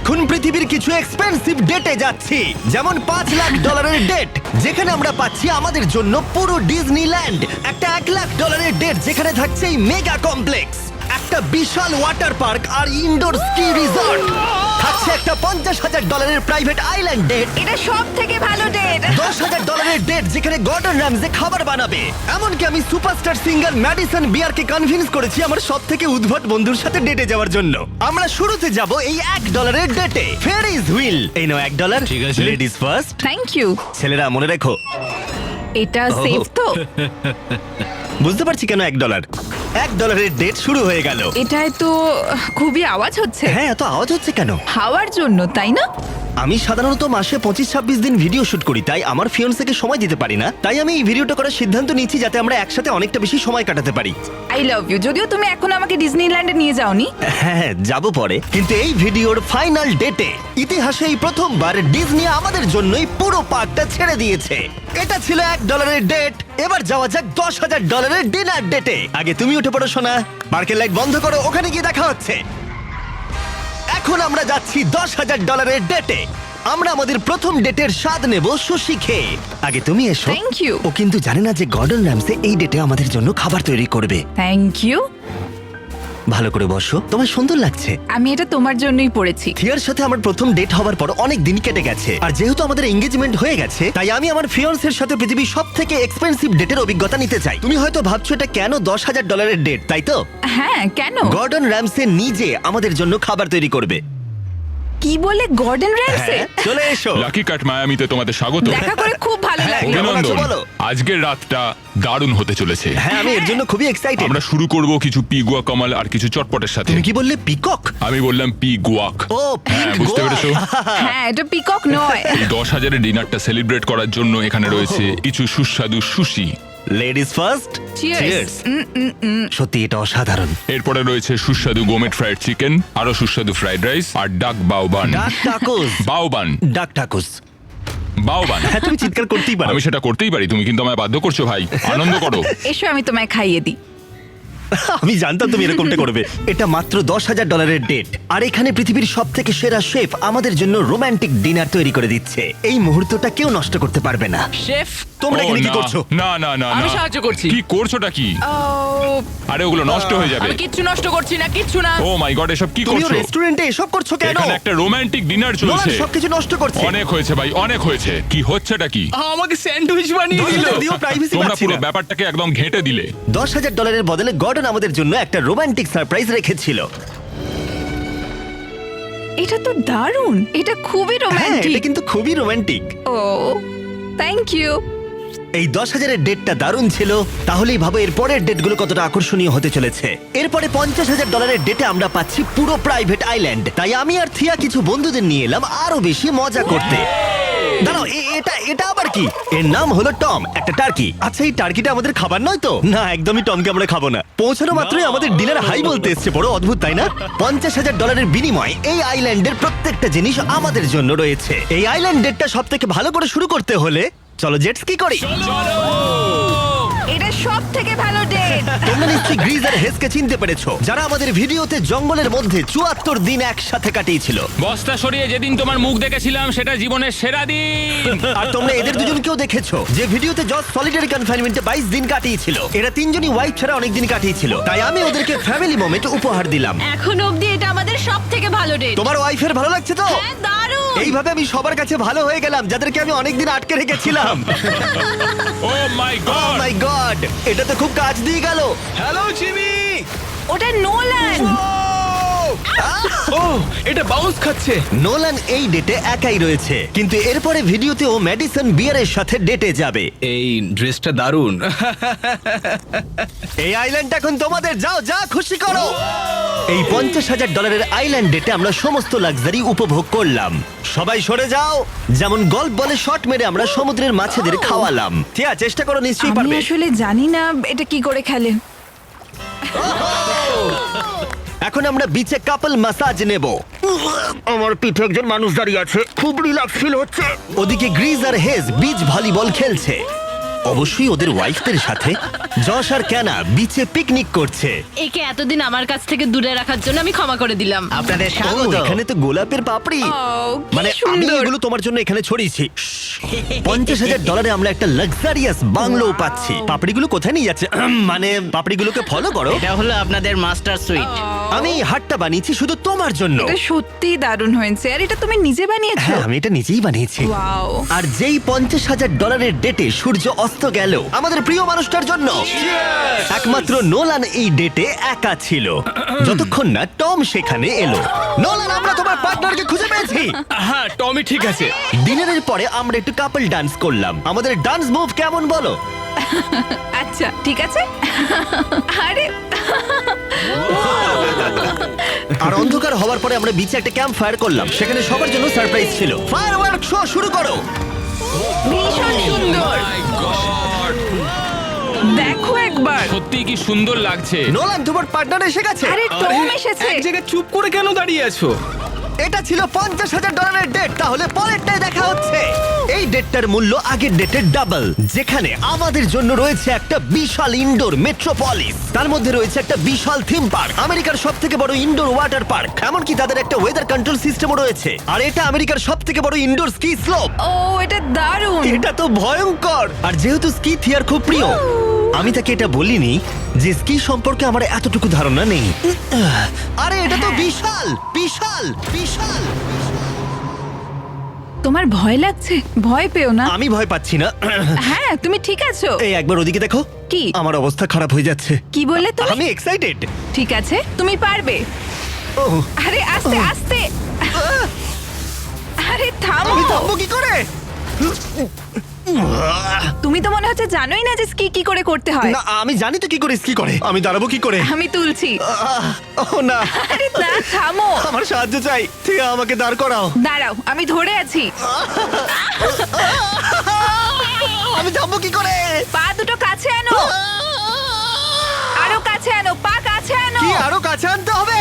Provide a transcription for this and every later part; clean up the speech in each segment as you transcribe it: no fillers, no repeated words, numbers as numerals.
এখন পৃথিবীর কিছু এক্সপেন্সিভ ডেটে যাচ্ছি, যেমন $5 লাখ ডেট, যেখানে আমরা পাচ্ছি আমাদের জন্য পুরো ডিজনিল্যান্ড। একটা $1 লাখ ডেট, যেখানে থাকছে এই মেগা কমপ্লেক্স, একটা বিশাল ওয়াটার পার্ক আর ইনডোর স্কি রিসর্ট। থাকছে একটা $50,000 প্রাইভেট আইল্যান্ড ডেট, এটা সব থেকে ভালো ডেট। $10,000 ডেট, যেখানে গর্ডন র্যামজে খাবার বানাবে। এমনকি আমি সুপারস্টার সিঙ্গার ম্যাডিসন বিয়ারকে কনভিন্স করেছি আমার সব থেকে উদ্ভট বন্ধুর সাথে ডেটে যাওয়ার জন্য। আমরা শুরুতে যাব এই $1 ডেটে, ফেরিজ হুইল। এই নাও $1। ঠিক আছে। Ladies first. Thank you. ছেলেরা মনে রেখো, এটা সেফ তো? বুঝতে পারছি কেন $1 ডেট শুরু হয়ে গেল। এটায় তো খুবই আওয়াজ হচ্ছে। হ্যাঁ, এত আওয়াজ হচ্ছে কেন? হাওয়ার জন্য, তাই না? আমি সাধারণত মাসে 25-26 দিন ভিডিও শুট করি, তাই আমার ফিয়ন্সেকে সময় দিতে পারি না। তাই আমি এই ভিডিওটা করার সিদ্ধান্ত নিয়েছি যাতে আমরা একসাথে অনেকটা বেশি সময় কাটাতে পারি। I love you. যদিও তুমি এখন আমাকে ডিজনিল্যান্ডে নিয়ে যাওনি। হ্যাঁ, যাব পরে। কিন্তু এই ভিডিওর ফাইনাল ডেটে ইতিহাসে এই প্রথমবার ডিজনি আমাদের জন্যই পুরো পার্কটা ছেড়ে দিয়েছে। এটা ছিল $1 ডেট। এবার যাওয়া যাক $10,000 ডিনার ডেটে। আগে তুমি উঠে পড়ো সোনা, পার্কের লাইট বন্ধ করো, ওখানে গিয়ে দেখা হচ্ছে। এখন আমরা যাচ্ছি $10,000 ডেটে। আমরা আমাদের প্রথম ডেটের স্বাদ নেব সুশি খেয়ে। আগে তুমি এসো। Thank you. ও কিন্তু জানে না যে গর্ডন র্যামসে এই ডেটে আমাদের জন্য খাবার তৈরি করবে। Thank you. ভালো করে বসো, তোমার সুন্দর লাগছে। আমি এটা তোমার জন্যই পড়েছি। থিয়ার সাথে আমার প্রথম ডেট হওয়ার পর অনেক দিন কেটে গেছে, আর যেহেতু আমাদের এঙ্গেজমেন্ট হয়ে গেছে, তাই আমি আমার ফিয়ান্সের সাথে পৃথিবীর সব থেকে এক্সপেন্সিভ ডেটের অভিজ্ঞতা নিতে চাই। তুমি হয়তো ভাবছো এটা কেন $10,000 ডেট, তাই তো? হ্যাঁ, কেন? গর্ডন র্যামসে নিজে আমাদের জন্য খাবার তৈরি করবে। কি বলে, গর্ডন র্যামসে? হ্যাঁ, চলে এসো। লাকি কাট মায়ামিতে তোমাদের স্বাগত। দেখা করে খুব ভালো হ্যাঁ, লাগলো। কেমন আছো অভিনন্দন। বলো? আজকের রাতটা দারুণ হতে চলেছে। হ্যাঁ, আমি এর জন্য খুবই এক্সাইটেড। আমরা শুরু করব কিছু পিগুয়া কামাল আর কিছু চটপটের সাথে। তুমি কি বললে, পিকক? আমি বললাম পি গুয়াক। ও, হ্যাঁ, বুঝতে পেরেছো? হ্যাঁ, এটা পিকক নয়। এই 10,000-এর ডিনারটা সেলিব্রেট করার জন্য এখানে রয়েছে কিছু সুস্বাদু সুশি। Ladies first. Cheers. সত্যি এটা অসাধারণ। এরপরে রয়েছে সুস্বাদু গোমেট ফ্রাইড চিকেন, আরো সুস্বাদু ফ্রাইড রাইস আর ডাক বাউবান। ডাক টাকুস। বাউবান ডাক টাকুস। বাউবান। হ্যাঁ, তুমি চিৎকার করতেই পারো। আমি সেটা করতেই পারি, তুমি কিন্তু আমায় বাধ্য করছো ভাই। আনন্দ করো। এসো, আমি তোমায় খাইয়ে দিই। আমি জানতাম তুমি এরকমটা করবে। এটা মাত্র $10,000 ডেট, আর এখানে পৃথিবীর সব থেকে সেরা শেফ আমাদের জন্য রোমান্টিক ডিনার তৈরি করে দিচ্ছে। এই মুহূর্তটা কেউ নষ্ট করতে পারবে না। শেফ, তোমরা ও, এখানে কি না, করছো? না না না আমি না। সাহায্য করছি। কি করছোটা কি? ও, আরে ওগুলো নষ্ট হয়ে যাবে। আমি কিচ্ছু নষ্ট করছি না, কিচ্ছু না। ও মাই গড, এসব কি তুমি করছো? রেস্টুরেন্টে এসব করছো কেন? এখানে একটা রোমান্টিক ডিনার নোলান চলছে। সবকিছু নষ্ট করছে। অনেক হয়েছে ভাই, অনেক হয়েছে। কি হচ্ছেটা কি? আমাকে স্যান্ডউইচ বানিয়ে দিল। যদিও প্রাইভেসি তোমরা পাচ্ছি পুরো না। ব্যাপারটাকে একদম ঘেঁটে দিলে। $10,000 বদলে গর্ডন আমাদের জন্য একটা রোমান্টিক সারপ্রাইজ রেখেছিল। এটা তো দারুণ। এটা খুবই হ্যাঁ, রোমান্টিক। এটা কিন্তু খুবই রোমান্টিক। O, thank you. এই 10,000-এর ডেটটা দারুণ ছিল, তাহলেই ভাবো এর পরের ডেটগুলো কতটা আকর্ষণীয় হতে চলেছে। এরপরে $50,000 ডেটে আমরা পাচ্ছি পুরো প্রাইভেট আইল্যান্ড। তাই আমি আর থিয়া কিছু বন্ধুদের নিয়ে এলাম আরো বেশি মজা করতে। দাঁড়াও, এটা আবার কি? এর নাম হলো টম, একটা টার্কি। আচ্ছা, এই টার্কিটা আমাদের খাবার নয় তো? না, একদমই টমকে আমরা খাবো না। পৌঁছানো মাত্রই আমাদের ডিনার হাই বলতে এসছে। বড় অদ্ভুত, তাই না? $50,000 বিনিময়ে এই আইল্যান্ডের প্রত্যেকটা জিনিস আমাদের জন্য রয়েছে। এই আইল্যান্ড ডেটটা সব থেকে ভালো করে শুরু করতে হলে চলো জেট স্কি করি। এটা সব থেকে ভালো ডেট। তোমরা নিশ্চয়ই গ্রিজ আর হেসকে চিনতে পেরেছো, যারা আমাদের ভিডিওতে জঙ্গলের মধ্যে 74 দিন একসাথে কাটিয়েছিল। বস্তা সরিয়ে যেদিন তোমার মুখ দেখেছিলাম সেটা জীবনের সেরা দিন। আর তোমরা এদের দুজনকেও দেখেছো, যে ভিডিওতে জজ সলিটারি কনফাইনমেন্টে 22 দিন কাটিয়েছিল। এরা তিনজনই ওয়াইফ ছাড়া অনেক দিন কাটিয়েছিল, তাই আমি ওদেরকে ফ্যামিলি মোমেন্ট উপহার দিলাম। এখন অবধি এটা আমাদের সব থেকে ভালো ডেট। তোমার ওয়াইফের ভালো লাগছে তো? হ্যাঁ, দারুণ। এইভাবে আমি সবার কাছে ভালো হয়ে গেলাম, যাদেরকে আমি অনেকদিন আটকে রেখেছিলাম। ও মাই ও গড। মাই গড, এটা তো খুব কাজ দিয়ে গেল। Hello Jimmy. ওটা নোলান। ও, এটা বাউন্স খাচ্ছে। নোলান এই ডেটে একাই রয়েছে, কিন্তু এরপরে ভিডিওতে ও ম্যাডিসন বিয়ারের সাথে ডেটে যাবে। এই ড্রেসটা দারুণ। এই আইল্যান্ড এখন তোমাদের, যাও যা খুশি করো। এই $50,000 আইল্যান্ড ডেটে আমরা সমস্ত লাক্সারি উপভোগ করলাম। সবাই সরে যাও। যেমন গল্ফ বলে শট মেরে আমরা সমুদ্রের মাছেদের খাওয়ালাম। ঠিক আছে, চেষ্টা করো, নিশ্চয়ই আমি পারবে। আসলে জানি না এটা কি করে খেলে। এখন আমরা বিচে কাপল ম্যাসাজ নেব। আমার পিঠে একজন মানুষ দাঁড়িয়ে আছে, খুব রিল্যাক্স ফিল হচ্ছে। ওদিকে গ্রিজ আর হেজ বিচ ভলিবল খেলছে। অবশ্যই ওদের ওয়াইফদের সাথে। যশ আর ক্যানা বিচে পিকনিক করছে। একে এতদিন আমার কাছ থেকে দূরে রাখার জন্য আমি ক্ষমা করে দিলাম। আপনাদের ও, স্বাগত। এখানে তো গোলাপের পাপড়ি। ও, কি মানে আমি সুন্দর। এগুলো তোমার জন্য এখানে ছড়িয়েছি। $50,000 আমরা একটা লাক্সারিয়াস বাংলো পাচ্ছি। পাপড়িগুলো কোথায় নিয়ে যাচ্ছে? মানে পাপড়িগুলোকে ফলো করো। এটা হলো আপনাদের মাস্টার সুইট। আমি এই হাটটা বানিয়েছি শুধু তোমার জন্য। এটা সত্যি দারুণ হয়েছে। আর এটা তুমি নিজে বানিয়েছো? হ্যাঁ, আমি এটা নিজেই বানিয়েছি। ওয়াও। আর যেই $50,000 ডেটে সূর্য অস্ত গেল আমাদের প্রিয় মানুষটার জন্য, একমাত্র নোলান এই ডেটে একা ছিল, যতক্ষণ না টম সেখানে এলো। নোলান, আমরা তোমার পার্টনারকে খুঁজে পেয়েছি। হ্যাঁ টমি ঠিক আছে। ডিনারের পরে আমরা একটু কাপল ডান্স করলাম। আমাদের ডান্স মুভ কেমন বলো? আচ্ছা ঠিক আছে। আরে আর অন্ধকার হওয়ার পরে আমরা বিচে একটা ক্যাম্প ফায়ার করলাম। সেখানে সবার জন্য সারপ্রাইজ ছিল। ফায়ারওয়ার্ক শো শুরু করো। ভীষণ সুন্দর। দেখো একবার। সত্যি কি সুন্দর লাগছে। নোলান, তোমার পার্টনার এসে গেছে। আরে টম এসেছে। এক জায়গায় চুপ করে কেন দাঁড়িয়ে আছো? এটা ছিল $50,000 ডেট। তাহলে পরেরটাই দেখা হচ্ছে। এই ডেটটার মূল্য আগের ডেটের ডাবল, যেখানে আমাদের জন্য রয়েছে একটা বিশাল ইনডোর মেট্রোপলিস। তার মধ্যে রয়েছে একটা বিশাল থিম পার্ক, আমেরিকার সবথেকে বড় ইনডোর ওয়াটার পার্ক। এমনকি তাদের একটা ওয়েদার কন্ট্রোল সিস্টেমও রয়েছে। আর এটা আমেরিকার সবথেকে বড় ইনডোর স্কি স্লোপ। ও এটা দারুণ। এটা তো ভয়ঙ্কর। আর যেহেতু স্কি থিয়ার খুব প্রিয়, আমি তাকে এটা বলিনি যে স্কি সম্পর্কে আমার এতটুকু ধারণা নেই। আরে এটা তো বিশাল বিশাল বিশাল। তোমার ভয় লাগছে? ভয় পেও না। আমি ভয় পাচ্ছি না। হ্যাঁ তুমি ঠিক আছো। এই একবার ওদিকে দেখো। কি? আমার অবস্থা খারাপ হয়ে যাচ্ছে। কি বললে তুমি? আমি এক্সাইটেড। ঠিক আছে তুমি পারবে। আরে আস্তে আস্তে। আরে থামো। আমি থামবো কি করে? তুমি তো মনে হচ্ছে জানোই না যে স্কি কি করে করতে হয়। না, আমি জানি তো কি করে স্কি করে। আমি দাঁড়াবো কি করে? আমি তুলছি। ও না, আরে না থামো। আমার সাহায্য চাই। ঠিক আমাকে দাঁড় করাও। দাঁড়াও আমি ধরে আছি। আমি থামবো কি করে? পা দুটো কাছে আনো। আরো কাছে আনো, পা কাছে আনো। কি আরো কাছে আনতে হবে?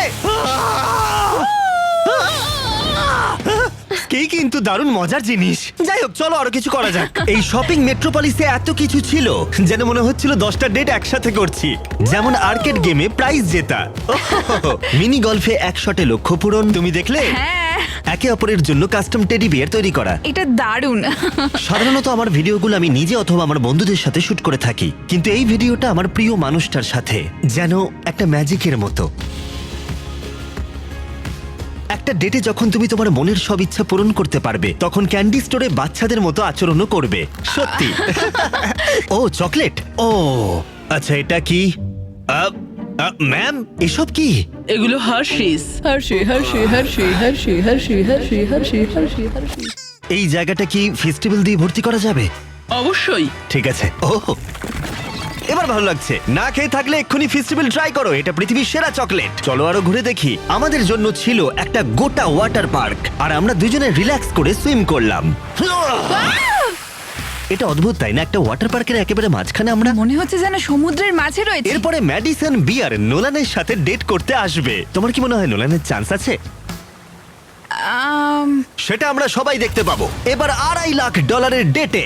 কি কিন্তু দারুণ মজার জিনিস। যাই হোক, চলো আরো কিছু করা যাক। এই শপিং মেট্রোপলিসে এত কিছু ছিল যেন মনে হচ্ছিল 10টা ডেট একসাথে করছি। যেমন আর্কেড গেমে প্রাইজ জেতা, মিনি গলফে এক শটে লক্ষ্য পূরণ। তুমি দেখলে? হ্যাঁ একে অপরের জন্য কাস্টম টেডি বিয়ার তৈরি করা। এটা দারুণ। সাধারণত আমার ভিডিওগুলো আমি নিজে অথবা আমার বন্ধুদের সাথে শুট করে থাকি, কিন্তু এই ভিডিওটা আমার প্রিয় মানুষটার সাথে, যেন একটা ম্যাজিকের মতো। একটা ডেটে যখন তুমি তোমার মনের সব ইচ্ছা পূরণ করতে পারবে, তখন ক্যান্ডি স্টোরে বাচ্চাদের মতো আচরণও করবে। সত্যি। ও চকলেট। ও আচ্ছা, এটা কি? ম্যাম, এসব কি? এগুলো Hershey's. Hershey Hershey Hershey Hershey Hershey Hershey Hershey Hershey Hershey. এই জায়গাটা কি ফেস্টিভ্যাল দিয়ে ভর্তি করা যাবে? অবশ্যই। ঠিক আছে। ও এবার ভালো লাগছে। না খেয়ে থাকলে এক্ষুনি ফেস্টিভ্যাল ট্রাই করো। এটা পৃথিবীর সেরা চকলেট। চলো আরো ঘুরে দেখি। আমাদের জন্য ছিল একটা গোটা ওয়াটার পার্ক, আর আমরা দুজনে রিল্যাক্স করে সুইম করলাম। এটা অদ্ভুত তাই না? একটা ওয়াটার পার্কের একেবারে মাঝখানে আমরা। মনে হচ্ছে যেন সমুদ্রের মাঝে রয়েছে। এরপরে ম্যাডিসন বিয়ার নোলানের সাথে ডেট করতে আসবে। তোমার কি মনে হয় নোলানের চান্স আছে? সেটা আমরা সবাই দেখতে পাবো। এবার $2.5 লাখ ডেটে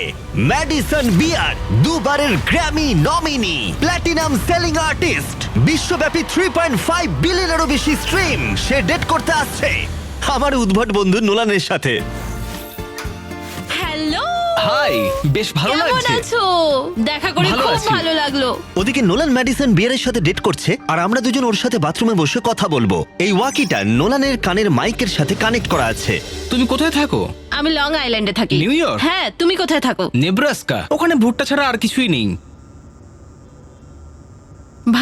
ম্যাডিসন বিয়ার, দুবারের Grammy nominee, platinum selling artist, বিশ্বব্যাপী 3.5 বিলিয়নেরও বেশি স্ট্রিম, সে ডেট করতে আসছে আমার উদ্ভট বন্ধু নোলানের সাথে। হ্যালো হাই, বেশ ভালো কেমন লাগছে। আছো? দেখা করে ভালো খুব আছি। ভালো লাগলো। ওদিকে নোলান ম্যাডিসন বিয়ারের সাথে ডেট করছে, আর আমরা দুজন ওর সাথে বাথরুমে বসে কথা বলবো। এই ওয়াকিটা নোলানের কানের মাইকের সাথে কানেক্ট করা আছে। তুমি কোথায় থাকো? আমি লং আইল্যান্ডে থাকি। New York? হ্যাঁ তুমি কোথায় থাকো? নেব্রাস্কা। ওখানে ভুট্টা ছাড়া আর কিছুই নেই।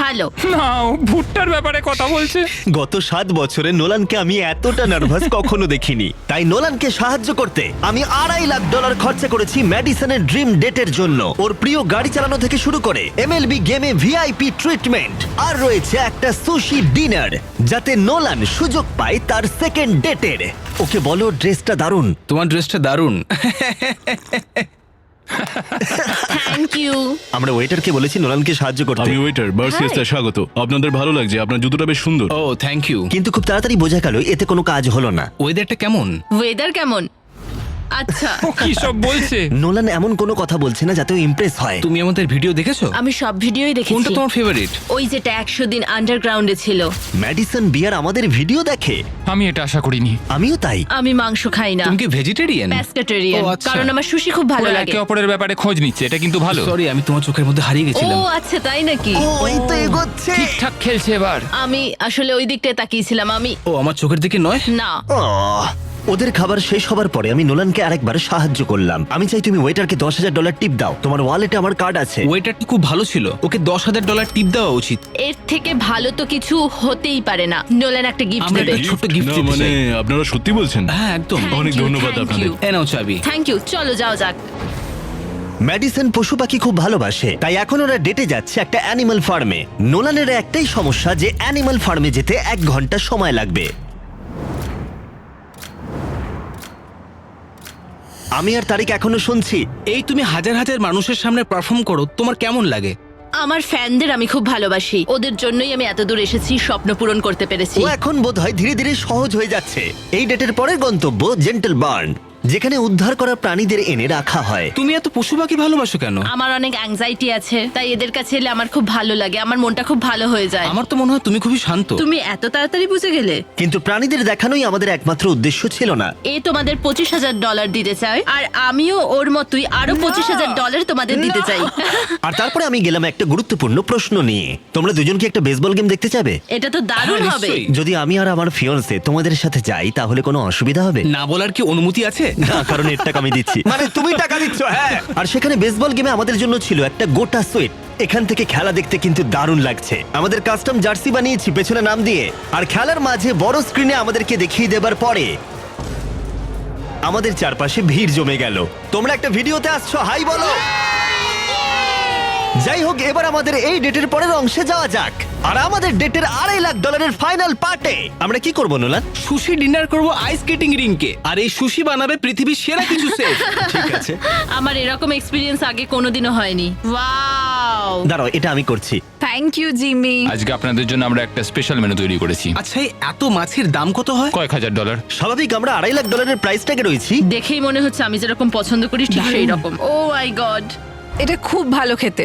ভালো। না, ও ভুট্টার ব্যাপারে কথা বলছে। গত 7 বছরে নোলানকে আমি এতটা নার্ভাস কখনো দেখিনি। তাই নোলানকে সাহায্য করতে আমি $2.5 লাখ খরচা করেছি ম্যাডিসনের ড্রিম ডেটের জন্য। ওর প্রিয় গাড়ি চালানো থেকে শুরু করে MLB গেমে VIP ট্রিটমেন্ট, আর রয়েছে একটা সুশি ডিনার, যাতে নোলান সুযোগ পায় তার সেকেন্ড ডেটের। ওকে বলো ড্রেসটা দারুণ। তোমার ড্রেসটা দারুণ। Thank you. আমরা ওয়েটারকে বলেছি নোলানকে সাহায্য করতে, আমি ওয়েটার বার্সিয়াসটা স্বাগত। আপনাদের ভালো লাগছে, আপনার জুতোটা বেশ সুন্দর। ও থ্যাংক ইউ। কিন্তু খুব তাড়াতাড়ি বোঝা গেল এতে কোনো কাজ হলো না। ওয়েদারটা কেমন? ওয়েদার কেমন? আচ্ছা ও কি সব বলছে? নোলান এমন কোনো কথা বলছে না যাতে ইমপ্রেস হয়। তুমি আমাদের ভিডিও দেখেছো? আমি সব ভিডিওই কোনটা দেখেছি। তোমার ফেভারিট? ওই যেটা 100 দিন আন্ডারগ্রাউন্ডে ছিল। ম্যাডিসন বিয়ার আমাদের ভিডিও দেখে। আমি এটা আশা করিনি। আমিও তাই। আমি মাংস খাই না, তুমি কি ভেজিটেরিয়ান? প্যাস্কেটেরিয়ান, ও, আচ্ছা। কারণ আমার সুশি খুব ভালো ওরা লাগে। একে অপরের ব্যাপারে খোঁজ নিচ্ছে, এটা কিন্তু ভালো। সরি, আমি তোমার চোখের মধ্যে হারিয়ে ও গেছিলাম। আচ্ছা, তাই নাকি? ও এই তো এগোচ্ছে। ঠিকঠাক খেলছে এবার। আমি আসলে ওই দিকটায় তাকিয়েছিলাম। আমি ও আমার চোখের দিকে নয়। না, আহ, ওদের খাবার শেষ হবার পরে আমি নোলানকে আরেকবার সাহায্য করলাম। আমি চাই তুমি ওয়েটারকে $10,000 টিপ দাও। তোমার ওয়ালেটে আমার কার্ড আছে। ওয়েটারটা খুব ভালো ছিল, ওকে $10,000 টিপ দেওয়া উচিত। এর থেকে ভালো তো কিছু হতেই পারে না। নোলান একটা গিফট আমরা দেবে। একটা ছোট্ট গিফট না, দিতে মানে চাই। আপনারা সত্যি বলছেন? হ্যাঁ একদম। অনেক ধন্যবাদ আপনাদের। এ নাও চাবি। থ্যাংক ইউ, চলো যাও যাক। ম্যাডিসন পশু পাখি খুব ভালোবাসে, তাই এখন ওরা ডেটে যাচ্ছে একটা অ্যানিমাল ফার্মে। নোলানের একটাই সমস্যা যে অ্যানিমাল ফার্মে যেতে 1 ঘন্টা সময় লাগবে। আমি আর তারিক এখনো শুনছি। এই তুমি হাজার হাজার মানুষের সামনে পারফর্ম করো, তোমার কেমন লাগে? আমার ফ্যানদের আমি খুব ভালোবাসি, ওদের জন্যই আমি এত দূর এসেছি, স্বপ্ন পূরণ করতে পেরেছি। ও এখন বোধহয় ধীরে ধীরে সহজ হয়ে যাচ্ছে। এই ডেটের পরের গন্তব্য জেন্টল বার্ন, যেখানে উদ্ধার করা প্রাণীদের এনে রাখা হয়। তুমি এত পশু পাখি ভালোবাসো কেন? আমার অনেক অ্যাংজাইটি আছে, তাই এদের কাছে এলে আমার খুব ভালো লাগে, আমার মনটা খুব ভালো হয়ে যায়। আমার তো মনে হয় তুমি খুবই শান্ত। তুমি এত তাড়াতাড়ি বুঝে গেলে? কিন্তু প্রাণীদের দেখানোই আমাদের একমাত্র উদ্দেশ্য ছিল না। এ তোমাদের $25,000 দিতে চায়, আর আমিও ওর মতোই আরো $25,000 তোমাদের দিতে চাই। আর তারপরে আমি গেলাম একটা গুরুত্বপূর্ণ প্রশ্ন নিয়ে। তোমরা দুজন কি একটা বেসবল গেম দেখতে চাবে? এটা তো দারুণ হ্যাঁ, হবে। নিশ্চয়ই। যদি আমি আর আমার ফিয়ন্সে তোমাদের সাথে যাই তাহলে কোনো অসুবিধা হবে? না বলার কি অনুমতি আছে? না, কারণ এর টাকা আমি দিচ্ছি। মানে তুমি টাকা দিচ্ছ? হ্যাঁ। আর সেখানে বেসবল গেমে আমাদের জন্য ছিল একটা গোটা সুইট। এখান থেকে খেলা দেখতে কিন্তু দারুণ লাগছে। আমাদের কাস্টম জার্সি বানিয়েছি পেছনে নাম দিয়ে, আর খেলার মাঝে বড় স্ক্রিনে আমাদেরকে দেখিয়ে দেবার পরে আমাদের চারপাশে ভিড় জমে গেল। তোমরা একটা ভিডিওতে আসছো, হাই বলো। যাই হোক, এবার আমাদের এই ডেটের পরের অংশে যাওয়া যাক। আর আমাদের ডেটের $2.5 ফাইনাল পার্টে আমরা কি করবো নোলান? সুশি ডিনার করব আইস স্কেটিং রিংকে, আর এই সুশি বানাবে পৃথিবীর সেরা কিছু শেফ। ঠিক আছে, আমার এরকম এক্সপিরিয়েন্স আগে কোনোদিনও হয়নি। ওয়াও! দাঁড়াও, এটা আমি করছি। Thank you Jimmy. আজকে আপনাদের জন্য আমরা একটা স্পেশাল মেনু তৈরি করেছি। আচ্ছা, এই এত মাছের দাম কত হয়? কয়েক হাজার ডলার। স্বাভাবিক, আমরা $2.5 প্রাইস ট্যাগে রয়েছি। দেখেই মনে হচ্ছে আমি যেরকম পছন্দ করি ঠিক সেই রকম। ও মাই গড! এটা খুব ভালো খেতে।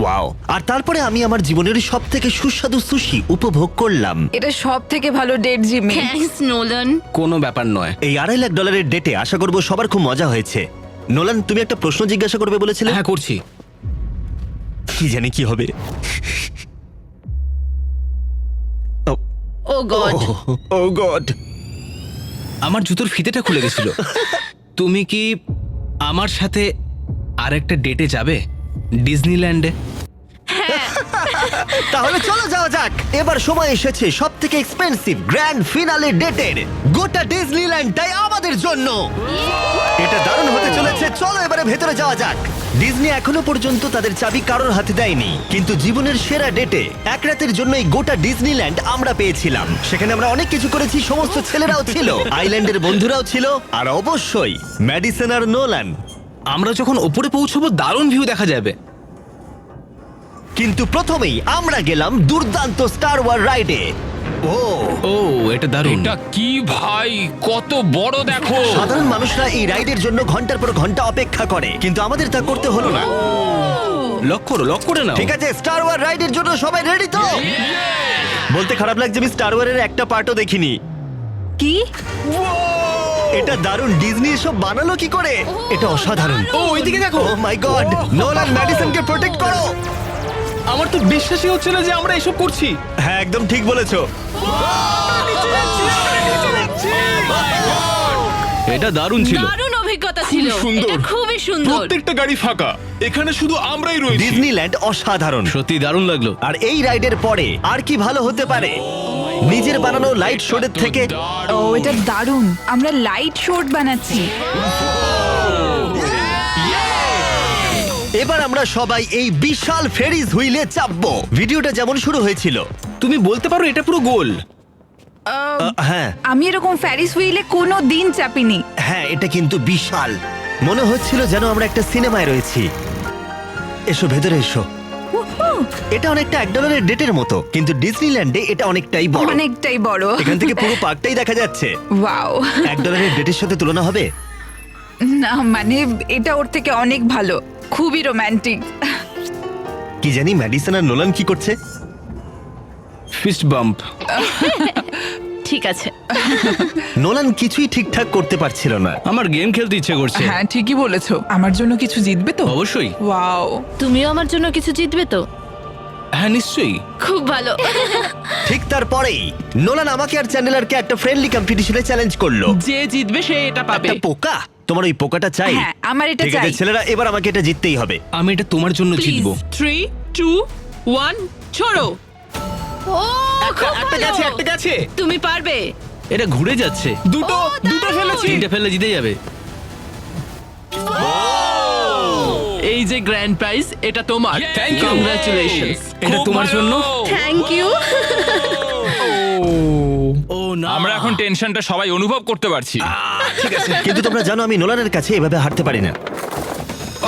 ওয়াও! আর তারপরে আমি আমার জীবনের সব থেকে সুস্বাদু সুশি উপভোগ করলাম। এটা সব থেকে ভালো ডেট জিমি। Thanks Nolan. কোনো ব্যাপার নয়। এই $2.5 ডেটে আশা করবো সবার খুব মজা হয়েছে। নোলান, তুমি একটা প্রশ্ন জিজ্ঞাসা করবে বলেছিলে? হ্যাঁ করছি। কি জানি কি হবে। ও গড! ও গড! আমার জুতোর ফিতেটা খুলে গেছিল। তুমি কি আমার সাথে আরেকটা ডেটে যাবে ডিজনিল্যান্ডে? তাহলে চলো যাওয়া যাক। এবার সময় এসেছে সব থেকে এক্সপেন্সিভ গ্র্যান্ড ফিনালে ডেটের। গোটা ডিজনিল্যান্ডটাই আমাদের জন্য। এটা দারুণ হতে চলেছে। চলো এবারে ভেতরে যাওয়া যাক। ডিজনি এখনো পর্যন্ত তাদের চাবি কারোর হাতে দেয়নি, কিন্তু জীবনের সেরা ডেটে এক রাতের জন্য এই গোটা ডিজনিল্যান্ড আমরা পেয়েছিলাম। সেখানে আমরা অনেক কিছু করেছি, সমস্ত ছেলেরাও ছিল, আইল্যান্ডের বন্ধুরাও ছিল, আর অবশ্যই ম্যাডিসন আর নোলান। আমরা যখন ওপরে পৌঁছবো দারুণ ভিউ দেখা যাবে। কিন্তু প্রথমেই আমরা গেলাম দুর্দান্ত স্টার ওয়ার রাইডে। ও, ও এটা দারুণ। এটা কি ভাই, কত বড় দেখো। সাধারণ মানুষরা এই রাইডের জন্য ঘন্টার পর ঘন্টা অপেক্ষা করে, কিন্তু আমাদের তা করতে হলো না। লক করে নাও। ঠিক আছে, স্টার ওয়ার রাইডের জন্য সবাই রেডি তো? বলতে খারাপ লাগছে, আমি স্টার ওয়ারের একটা পার্টও দেখিনি। কি? এটা দারুণ। ডিজনি এসব বানালো কি করে? এটা অসাধারণ। ও ওইদিকে দেখো। ও মাই গড! নোলান, ম্যাডিসনকে প্রোটেক্ট করো। আমার তো বিশ্বাসই হচ্ছে না যে আমরা এসব করছি। হ্যাঁ, একদম ঠিক বলেছো। এটা দারুণ ছিল। দারুণ অভিজ্ঞতা ছিল। সুন্দর। এটা খুবই সুন্দর। প্রত্যেকটা গাড়ি ফাঁকা, এখানে শুধু আমরাই রয়েছি। ডিজনিল্যান্ড অসাধারণ। সত্যি দারুণ লাগলো। আর এই রাইডের পরে আর কি ভালো হতে পারে নিজের বানানো লাইট শোডের থেকে? ও এটা দারুণ। আমরা লাইট শোট বানাচ্ছি। এবার আমরা সবাই এই বিশাল ফেরিজ হুইলে চাপবো। ভিডিওটা যেমন শুরু হয়েছিল। তুমি বলতে পারো এটা পুরো গোল। হ্যাঁ আমি এরকম ফ্যারিস হুইলে কোনো দিন চাপিনি। হ্যাঁ, এটা কিন্তু বিশাল। মনে হচ্ছিল যেন আমরা একটা সিনেমায় রয়েছি। এসো ভেতরে এসো। এটা অনেকটা $1 ডেটের মতো, কিন্তু ডিজনিল্যান্ডে এটা অনেকটাই বড়। অনেকটাই বড়। এখান থেকে পুরো পার্কটাই দেখা যাচ্ছে। ওয়াও! $1 ডেটের সাথে তুলনা হবে? না মানে এটা ওর থেকে অনেক ভালো, খুবই রোমান্টিক। কি জানি ম্যাডিসন আর নোলান কি করছে। Fist bump. ঠিক আছে। নোলান কিছুই ঠিকঠাক করতে পারছিল না। আমার গেম খেলতে ইচ্ছে করছে। হ্যাঁ ঠিকই বলেছো, আমার জন্য কিছু জিতবে তো? অবশ্যই। ওয়াও, তুমিও আমার জন্য কিছু জিতবে তো? হ্যাঁ নিশ্চয়ই। খুব ভালো। ঠিক তারপরেই নোলান আমাকে আর চ্যান্ডেলারকে একটা ফ্রেন্ডলি কম্পিটিশনে চ্যালেঞ্জ করলো। যে জিতবে সে এটা পাবে। একটা পোকা? তোমার ওই পোকাটা চাই? হ্যাঁ, আমার এটা ঠিক আছে চাই। ছেলেরা, এবার আমাকে এটা জিততেই হবে। আমি এটা তোমার জন্য জিতবো। 3, 2, 1 ছোড়ো। ও খুব একটা ভালো। গেছে, একটা গেছে। তুমি পারবে। এটা ঘুরে যাচ্ছে। দুটো ফেলেছি। তিনটে ফেললে জিতে যাবে। এই যে গ্র্যান্ড প্রাইজ, এটা তোমার। Thank you. কংগ্রাচুলেশনস। এটা খুব তোমার ভালো। জন্য। Thank you. ও না, আমরা এখন টেনশনটা সবাই অনুভব করতে পারছি। ঠিক আছে। কিন্তু তোমরা জানো আমি নোলানের কাছে এভাবে হারতে পারি না।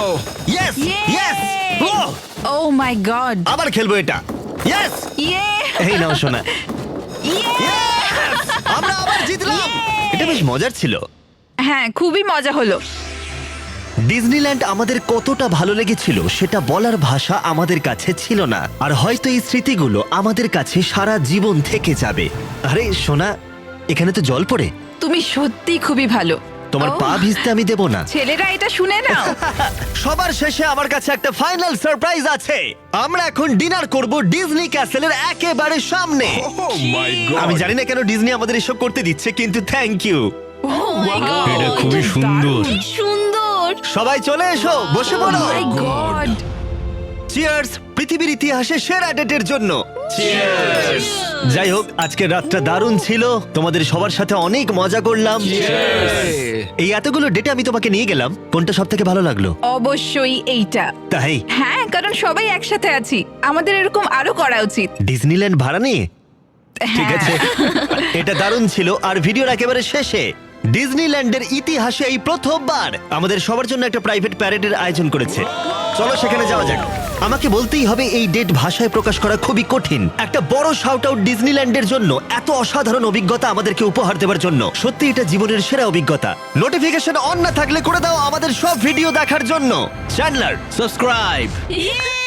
ও ইয়েস ইয়েস, ও মাই গড। আবার খেলবো এটা। ইয়েস, ইয়ে এই নাও শোনা। Yes! আমরা আবার জিতলাম। এটা বেশ মজার ছিল। হ্যাঁ, খুবই মজা হলো। ডিজনিল্যান্ড আমাদের কতটা ভালো লেগেছিল সেটা বলার ভাষা আমাদের কাছে ছিল না। আর হয়তো এই স্মৃতিগুলো আমাদের কাছে সারা জীবন থেকে যাবে। আরে সোনা, এখানে তো জল পড়ে। তুমি সত্যি খুবই ভালো। তোমার ও, পা ভিজতে আমি দেব না। ছেলেরা এটা শুনে নাও। সবার শেষে আমার কাছে একটা ফাইনাল সারপ্রাইজ আছে। আমরা এখন ডিনার করব ডিজনি ক্যাসেলের একেবারে সামনে। আমি জানি না কেন ডিজনি আমাদের এসব করতে দিচ্ছে, কিন্তু থ্যাংক ইউ। এটা খুবই সুন্দর। কি সুন্দর। সবাই চলে এসো, বসে পড়ো। মাই গড। চিয়ার্স পৃথিবীর ইতিহাসে সেরা ডেটের জন্য। যাই হোক, আজকের রাতটা দারুণ ছিল। তোমাদের সবার সাথে অনেক মজা করলাম। এই এতগুলো ডেটে আমি তোমাকে নিয়ে গেলাম, কোনটা সব থেকে ভালো লাগলো? অবশ্যই এইটা। তাই হ্যাঁ, কারণ সবাই একসাথে আছি, আমাদের এরকম আরো করা উচিত। ডিজনিল্যান্ড ভাড়া নিয়ে? ঠিক হ্যাঁ। আছে, এটা দারুণ ছিল। আর ভিডিওর একেবারে শেষে ডিজনিল্যান্ডের ইতিহাসে এই প্রথমবার আমাদের সবার জন্য একটা প্রাইভেট প্যারেডের আয়োজন করেছে। চলো সেখানে যাওয়া যাক। আমাকে বলতেই হবে এই ডেট ভাষায় প্রকাশ করা খুবই কঠিন। একটা বড় শাউট আউট ডিজনিল্যান্ডের জন্য, এত অসাধারণ অভিজ্ঞতা আমাদেরকে উপহার দেওয়ার জন্য। সত্যি এটা জীবনের সেরা অভিজ্ঞতা। নোটিফিকেশন অন না থাকলে করে দাও আমাদের সব ভিডিও দেখার জন্য। Chandler, subscribe. ইয়ে!